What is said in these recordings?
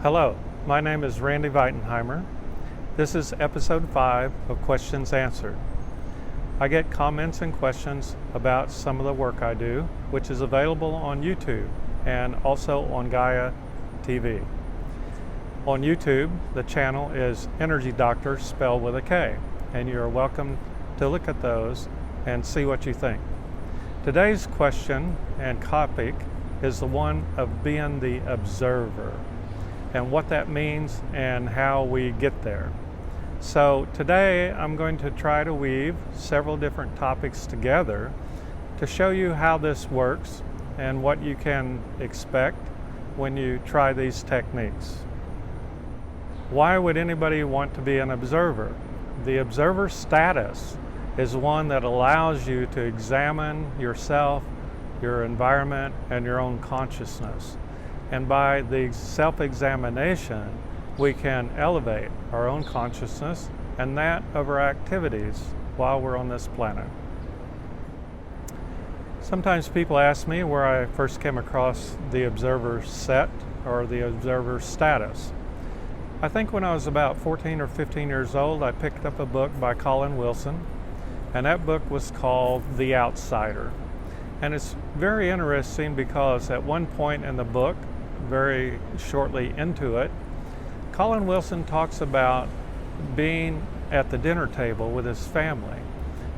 Hello, my name is Randy Veitenheimer. This is episode 5 of Questions Answered. I get comments and questions about some of the work I do, which is available on YouTube and also on Gaia TV. On YouTube, the channel is EnergyDoktor, spelled with a K, and you're welcome to look at those and see what you think. Today's question and topic is the one of being the observer, and what that means and how we get there. So today I'm going to try to weave several different topics together to show you how this works and what you can expect when you try these techniques. Why would anybody want to be an observer? The observer status is one that allows you to examine yourself, your environment, and your own consciousness. And by the self-examination, we can elevate our own consciousness and that of our activities while we're on this planet. Sometimes people ask me where I first came across the observer set or the observer status. I think when I was about 14 or 15 years old, I picked up a book by Colin Wilson, and that book was called The Outsider. And it's very interesting because at one point in the book, very shortly into it, Colin Wilson talks about being at the dinner table with his family,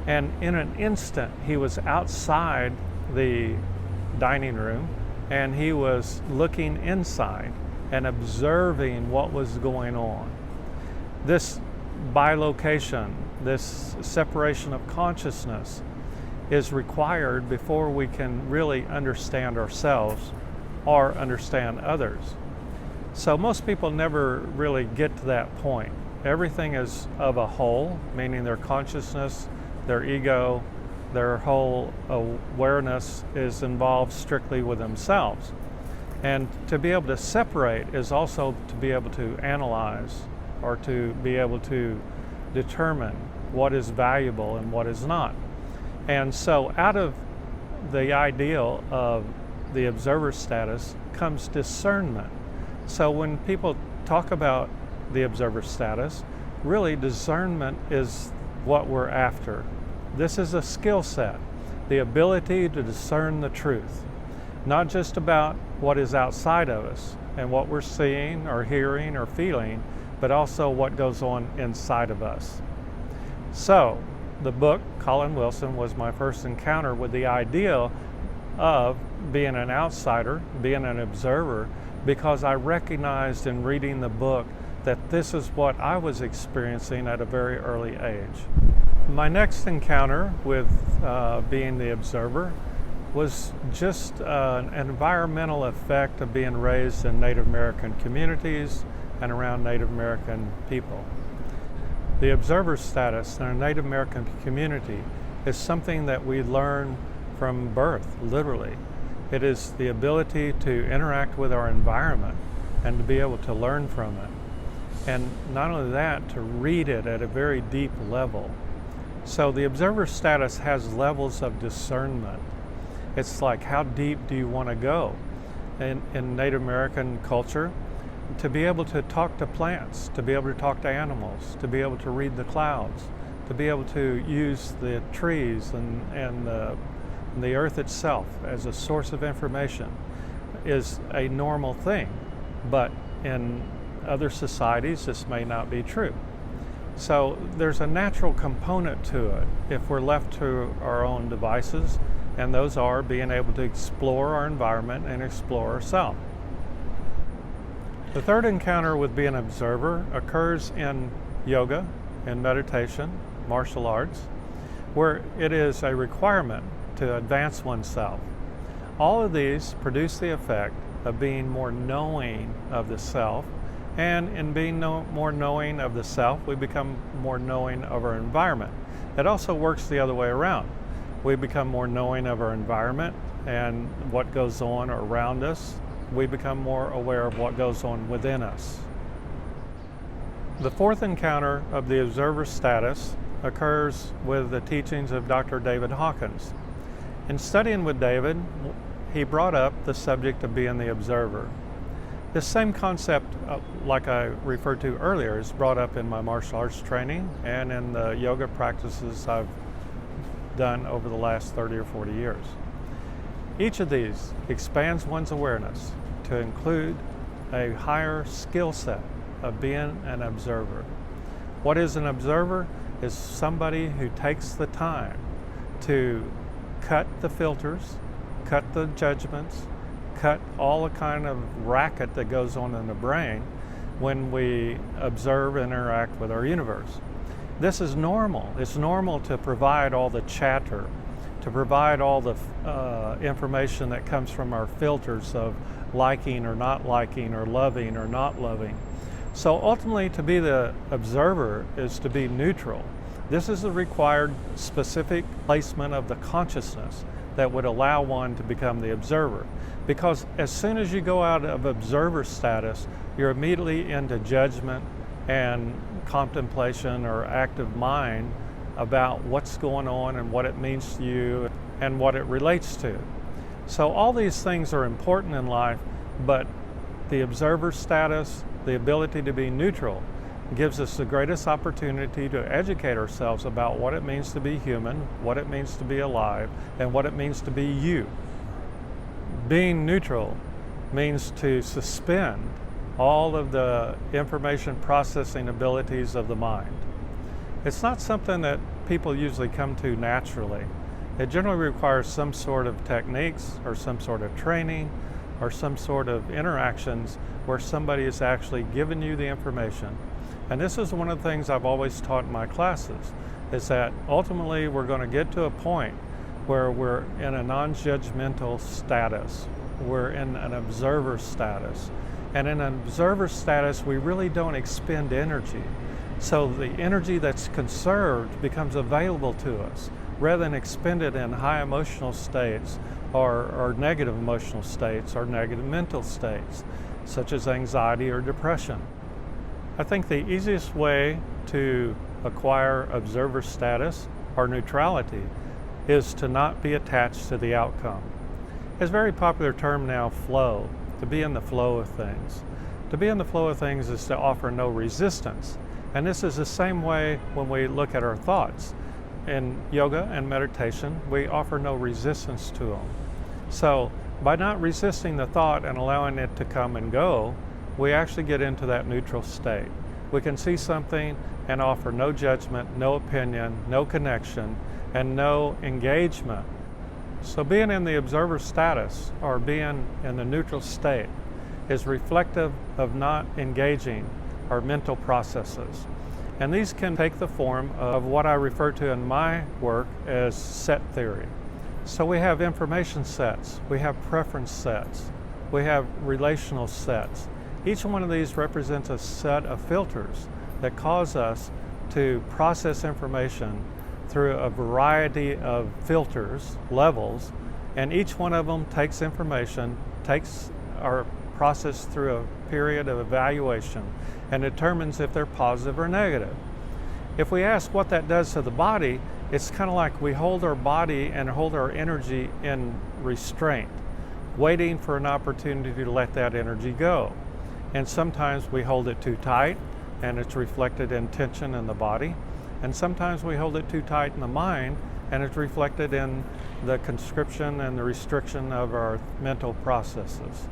and in an instant he was outside the dining room and he was looking inside and observing what was going on. This bilocation, this separation of consciousness is required before we can really understand ourselves or understand others. So most people never really get to that point. Everything is of a whole, meaning their consciousness, their ego, their whole awareness is involved strictly with themselves. And to be able to separate is also to be able to analyze or to be able to determine what is valuable and what is not. And so out of the ideal of the observer status comes discernment. So when people talk about the observer status, really discernment is what we're after. This is a skill set, the ability to discern the truth, not just about what is outside of us and what we're seeing or hearing or feeling, but also what goes on inside of us. So the book, Colin Wilson, was my first encounter with the idea of being an outsider, being an observer, because I recognized in reading the book that this is what I was experiencing at a very early age. My next encounter with being the observer was just an environmental effect of being raised in Native American communities and around Native American people. The observer status in a Native American community is something that we learn from birth, literally. It is the ability to interact with our environment and to be able to learn from it. And not only that, to read it at a very deep level. So the observer status has levels of discernment. It's like, how deep do you want to go? In Native American culture, to be able to talk to plants, to be able to talk to animals, to be able to read the clouds, to be able to use the trees and the earth itself as a source of information is a normal thing. But in other societies, this may not be true. So there's a natural component to it if we're left to our own devices, and those are being able to explore our environment and explore ourselves. The third encounter with being an observer occurs in yoga, in meditation, martial arts, where it is a requirement to advance oneself. All of these produce the effect of being more knowing of the self, and in being more knowing of the self, we become more knowing of our environment. It also works the other way around. We become more knowing of our environment and what goes on around us. We become more aware of what goes on within us. The fourth encounter of the observer status occurs with the teachings of Dr. David Hawkins. In studying with David, he brought up the subject of being the observer. This same concept, like I referred to earlier, is brought up in my martial arts training and in the yoga practices I've done over the last 30 or 40 years. Each of these expands one's awareness to include a higher skill set of being an observer. What is an observer? Is somebody who takes the time to cut the filters, cut the judgments, cut all the kind of racket that goes on in the brain when we observe and interact with our universe. This is normal. It's normal to provide all the chatter, to provide all the information that comes from our filters of liking or not liking, or loving or not loving. So ultimately, to be the observer is to be neutral. This is the required specific placement of the consciousness that would allow one to become the observer. Because as soon as you go out of observer status, you're immediately into judgment and contemplation or active mind about what's going on and what it means to you and what it relates to. So all these things are important in life, but the observer status, the ability to be neutral, gives us the greatest opportunity to educate ourselves about what it means to be human, what it means to be alive, and what it means to be you. Being neutral means to suspend all of the information processing abilities of the mind. It's not something that people usually come to naturally. It generally requires some sort of techniques or some sort of training or some sort of interactions where somebody is actually giving you the information. And this is one of the things I've always taught in my classes, is that ultimately we're going to get to a point where we're in a non-judgmental status. We're in an observer status. And in an observer status, we really don't expend energy. So the energy that's conserved becomes available to us rather than expended in high emotional states or negative emotional states or negative mental states, such as anxiety or depression. I think the easiest way to acquire observer status or neutrality is to not be attached to the outcome. It's a very popular term now, flow, to be in the flow of things. To be in the flow of things is to offer no resistance. And this is the same way when we look at our thoughts. In yoga and meditation, we offer no resistance to them. So by not resisting the thought and allowing it to come and go, we actually get into that neutral state. We can see something and offer no judgment, no opinion, no connection, and no engagement. So being in the observer status or being in the neutral state is reflective of not engaging our mental processes. And these can take the form of what I refer to in my work as set theory. So we have information sets, we have preference sets, we have relational sets. Each one of these represents a set of filters that cause us to process information through a variety of filters, levels, and each one of them takes information, takes our process through a period of evaluation and determines if they're positive or negative. If we ask what that does to the body, it's kind of like we hold our body and hold our energy in restraint, waiting for an opportunity to let that energy go. And sometimes we hold it too tight and it's reflected in tension in the body. And sometimes we hold it too tight in the mind and it's reflected in the conscription and the restriction of our mental processes.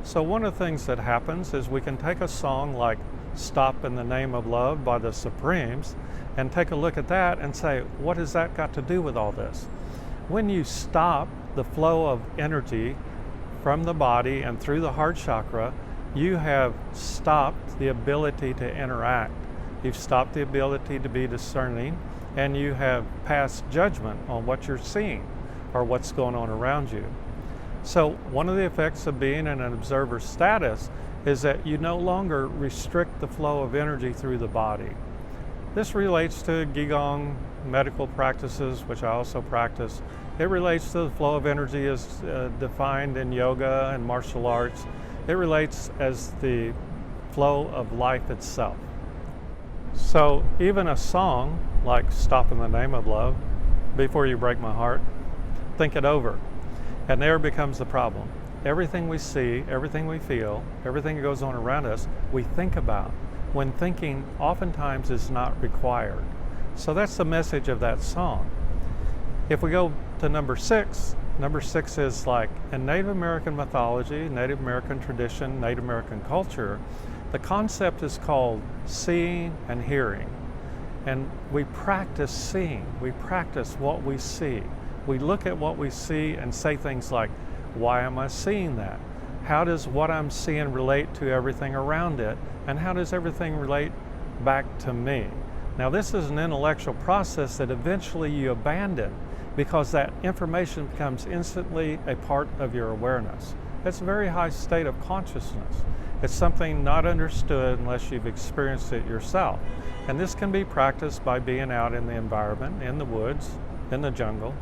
So one of the things that happens is we can take a song like "Stop in the Name of Love" by the Supremes and take a look at that and say, what has that got to do with all this? When you stop the flow of energy from the body and through the heart chakra, you have stopped the ability to interact. You've stopped the ability to be discerning, and you have passed judgment on what you're seeing or what's going on around you. So one of the effects of being in an observer status is that you no longer restrict the flow of energy through the body. This relates to Qigong medical practices, which I also practice. It relates to the flow of energy as defined in yoga and martial arts. It relates as the flow of life itself. So even a song like "Stop in the Name of Love," "Before You Break My Heart," think it over. And there becomes the problem. everything we see, everything we feel, everything that goes on around us, we think about, when thinking oftentimes is not required. So that's the message of that song. If we go to number 6 is like in Native American mythology, Native American tradition, Native American culture, the concept is called seeing and hearing. And we practice seeing, we practice what we see. We look at what we see and say things like, why am I seeing that? How does what I'm seeing relate to everything around it? And how does everything relate back to me? Now this is an intellectual process that eventually you abandon because that information becomes instantly a part of your awareness. It's a very high state of consciousness. It's something not understood unless you've experienced it yourself. And this can be practiced by being out in the environment, in the woods, in the jungle,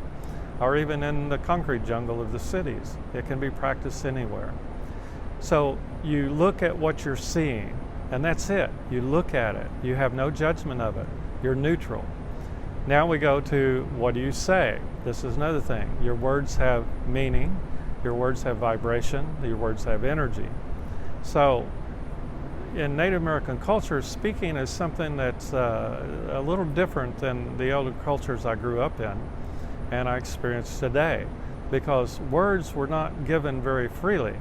or even in the concrete jungle of the cities. It can be practiced anywhere. So you look at what you're seeing, and that's it. You look at it. You have no judgment of it. You're neutral. Now we go to what do you say? This is another thing. Your words have meaning. Your words have vibration. Your words have energy. So in Native American culture, speaking is something that's a little different than the older cultures I grew up in and I experience today, because words were not given very freely.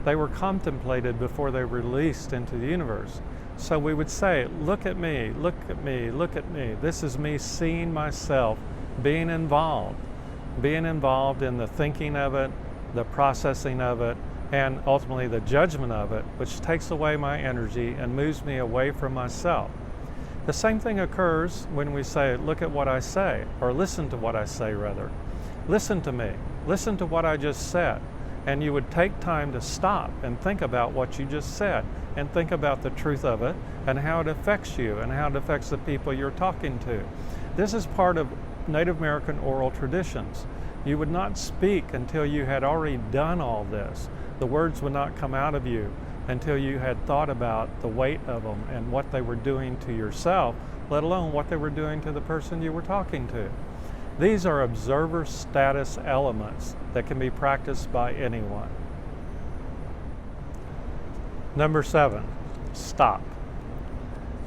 They were contemplated before they were released into the universe. So we would say, look at me, look at me, look at me. This is me seeing myself, being involved in the thinking of it, the processing of it, and ultimately the judgment of it, which takes away my energy and moves me away from myself. The same thing occurs when we say, look at what I say, or listen to what I say rather. Listen to me, listen to what I just said. And you would take time to stop and think about what you just said and think about the truth of it and how it affects you and how it affects the people you're talking to. This is part of Native American oral traditions. You would not speak until you had already done all this. The words would not come out of you until you had thought about the weight of them and what they were doing to yourself, let alone what they were doing to the person you were talking to. These are observer status elements that can be practiced by anyone. Number 7, stop.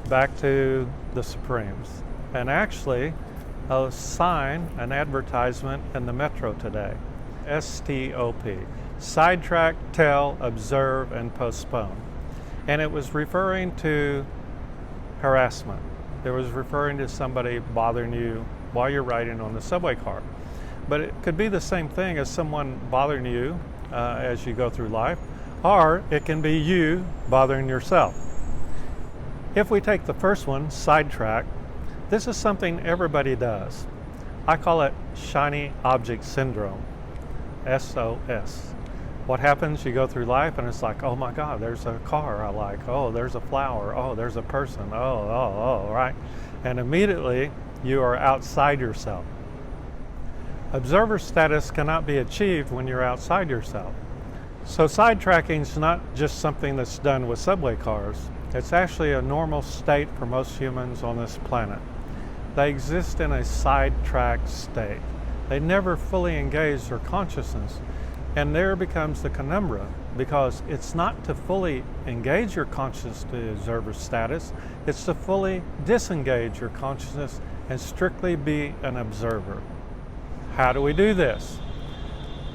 Back to the Supremes. And actually, a sign, an advertisement in the Metro today. S.T.O.P. Sidetrack, tell, observe, and postpone. And it was referring to harassment. It was referring to somebody bothering you while you're riding on the subway car. But it could be the same thing as someone bothering you as you go through life, or it can be you bothering yourself. If we take the first one, sidetrack, this is something everybody does. I call it shiny object syndrome, SOS. What happens, you go through life and it's like, oh my God, there's a car I like, oh, there's a flower, oh, there's a person, right? And immediately you are outside yourself. Observer status cannot be achieved when you're outside yourself. So sidetracking is not just something that's done with subway cars. It's actually a normal state for most humans on this planet. They exist in a sidetracked state. They never fully engage their consciousness. And there becomes the conundrum, because it's not to fully engage your consciousness to observer status, it's to fully disengage your consciousness and strictly be an observer. How do we do this?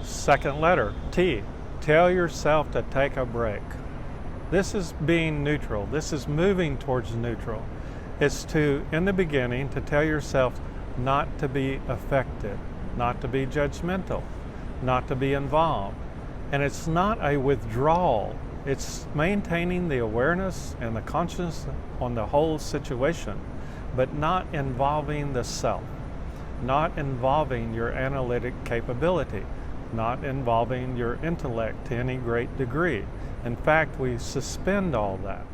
Second letter, T. Tell yourself to take a break. This is being neutral. This is moving towards neutral. It's to, in the beginning, to tell yourself not to be affected, not to be judgmental, not to be involved. And it's not a withdrawal. It's maintaining the awareness and the consciousness on the whole situation, but not involving the self, not involving your analytic capability, not involving your intellect to any great degree. In fact, we suspend all that.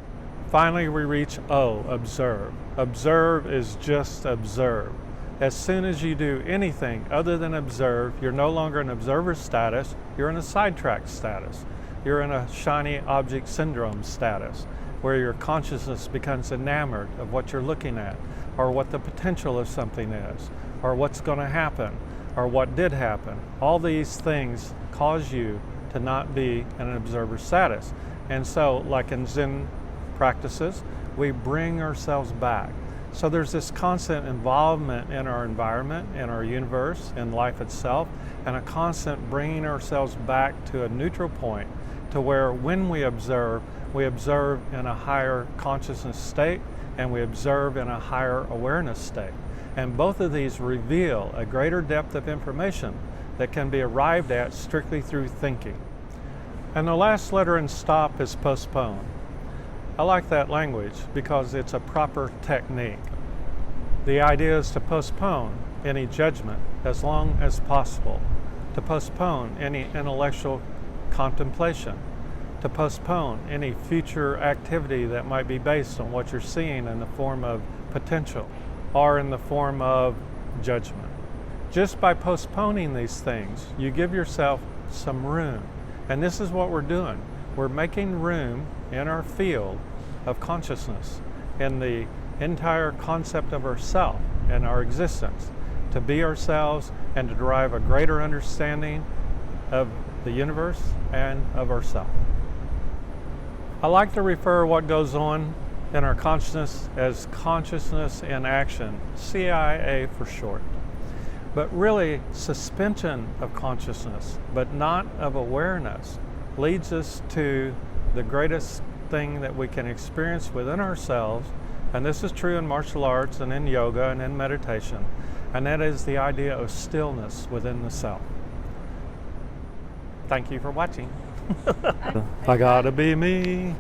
Finally, we reach O, observe. Observe is just observe. As soon as you do anything other than observe, you're no longer in observer status, you're in a sidetrack status. You're in a shiny object syndrome status, where your consciousness becomes enamored of what you're looking at, or what the potential of something is, or what's going to happen, or what did happen. All these things cause you to not be in an observer status. And so, like in Zen practices, we bring ourselves back. So there's this constant involvement in our environment, in our universe, in life itself, and a constant bringing ourselves back to a neutral point, to where when we observe in a higher consciousness state, and we observe in a higher awareness state. And both of these reveal a greater depth of information that can be arrived at strictly through thinking. And the last letter in S.T.O.P is postpone. I like that language because it's a proper technique. The idea is to postpone any judgment as long as possible, to postpone any intellectual contemplation, to postpone any future activity that might be based on what you're seeing in the form of potential or in the form of judgment. Just by postponing these things, you give yourself some room. And this is what we're doing. We're making room in our field of consciousness, in the entire concept of ourself and our existence, to be ourselves and to derive a greater understanding of the universe and of ourselves. I like to refer what goes on in our consciousness as consciousness in action, CIA for short. But really, suspension of consciousness, but not of awareness, leads us to the greatest thing that we can experience within ourselves, and this is true in martial arts and in yoga and in meditation, and that is the idea of stillness within the self. Thank you for watching. I gotta be me.